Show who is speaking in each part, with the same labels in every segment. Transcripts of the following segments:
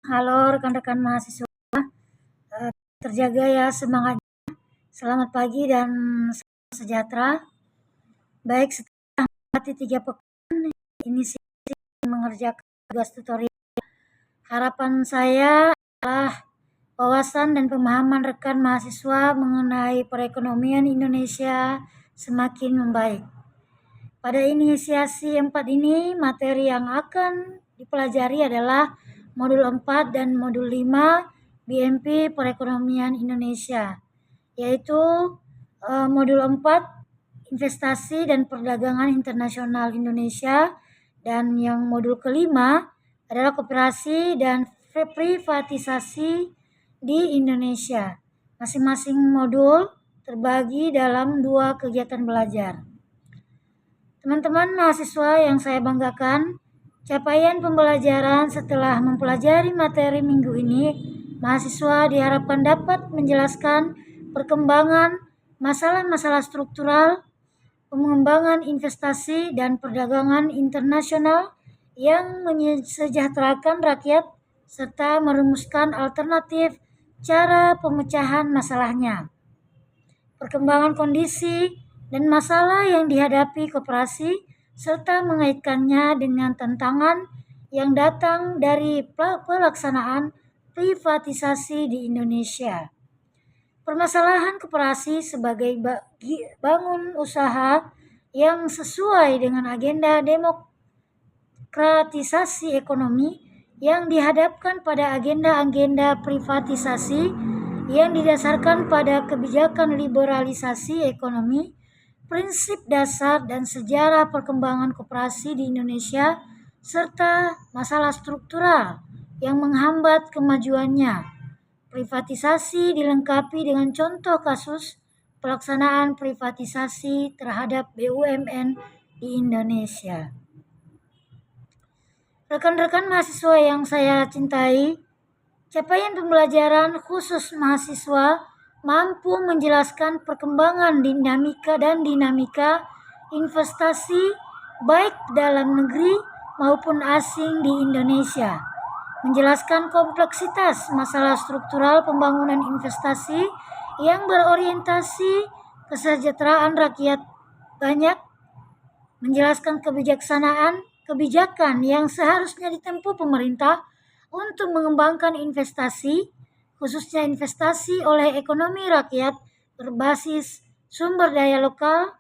Speaker 1: Halo rekan-rekan mahasiswa, terjaga ya semangatnya. Selamat pagi dan salam sejahtera. Baik, setelah melewati 3 pekan ini mengerjakan tugas tutorial, harapan saya adalah wawasan dan pemahaman rekan mahasiswa mengenai perekonomian Indonesia semakin membaik. Pada inisiasi 4 ini, materi yang akan dipelajari adalah modul 4 dan modul 5 BMP Perekonomian Indonesia, yaitu modul 4 investasi dan perdagangan internasional Indonesia, dan yang modul kelima adalah koperasi dan privatisasi di Indonesia. Masing-masing modul terbagi dalam 2 kegiatan belajar. Teman-teman mahasiswa yang saya banggakan, capaian pembelajaran setelah mempelajari materi minggu ini, mahasiswa diharapkan dapat menjelaskan perkembangan masalah-masalah struktural, pengembangan investasi dan perdagangan internasional yang mensejahterakan rakyat serta merumuskan alternatif cara pemecahan masalahnya. Perkembangan kondisi dan masalah yang dihadapi koperasi serta mengaitkannya dengan tantangan yang datang dari pelaksanaan privatisasi di Indonesia. Permasalahan koperasi sebagai bangun usaha yang sesuai dengan agenda demokratisasi ekonomi yang dihadapkan pada agenda-agenda privatisasi yang didasarkan pada kebijakan liberalisasi ekonomi, prinsip dasar dan sejarah perkembangan koperasi di Indonesia, serta masalah struktural yang menghambat kemajuannya. Privatisasi dilengkapi dengan contoh kasus pelaksanaan privatisasi terhadap BUMN di Indonesia. Rekan-rekan mahasiswa yang saya cintai, capaian pembelajaran khusus mahasiswa mampu menjelaskan perkembangan dinamika investasi baik dalam negeri maupun asing di Indonesia, menjelaskan kompleksitas masalah struktural pembangunan investasi yang berorientasi kesejahteraan rakyat banyak, menjelaskan kebijakan yang seharusnya ditempuh pemerintah untuk mengembangkan investasi, khususnya investasi oleh ekonomi rakyat berbasis sumber daya lokal,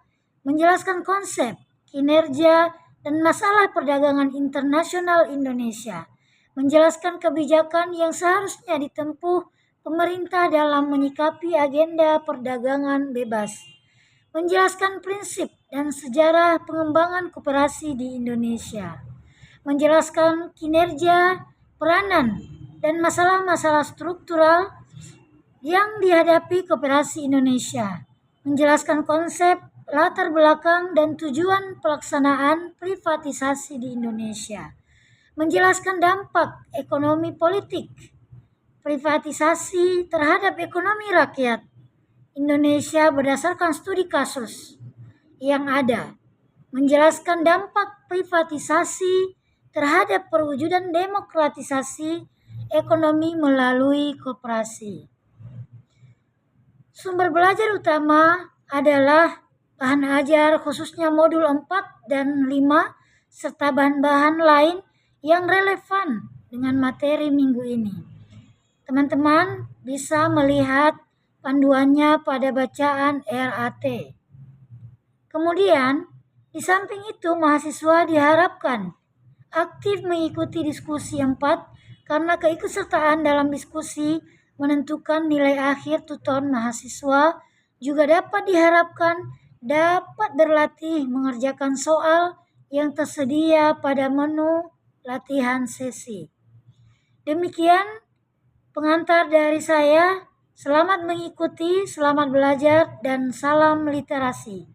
Speaker 1: menjelaskan konsep, kinerja, dan masalah perdagangan internasional Indonesia, menjelaskan kebijakan yang seharusnya ditempuh pemerintah dalam menyikapi agenda perdagangan bebas, menjelaskan prinsip dan sejarah pengembangan koperasi di Indonesia, menjelaskan kinerja, peranan, dan masalah-masalah struktural yang dihadapi koperasi Indonesia, menjelaskan konsep, latar belakang, dan tujuan pelaksanaan privatisasi di Indonesia, menjelaskan dampak ekonomi politik privatisasi terhadap ekonomi rakyat Indonesia berdasarkan studi kasus yang ada, menjelaskan dampak privatisasi terhadap perwujudan demokratisasi ekonomi melalui koperasi. Sumber belajar utama adalah bahan ajar khususnya modul 4 dan 5 serta bahan-bahan lain yang relevan dengan materi minggu ini. Teman-teman bisa melihat panduannya pada bacaan RAT. Kemudian, di samping itu mahasiswa diharapkan aktif mengikuti diskusi 4 karena keikutsertaan dalam diskusi menentukan nilai akhir tutor mahasiswa. Juga dapat diharapkan dapat berlatih mengerjakan soal yang tersedia pada menu latihan sesi. Demikian pengantar dari saya. Selamat mengikuti, selamat belajar, dan salam literasi.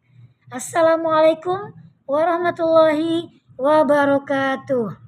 Speaker 1: Assalamualaikum warahmatullahi wabarakatuh.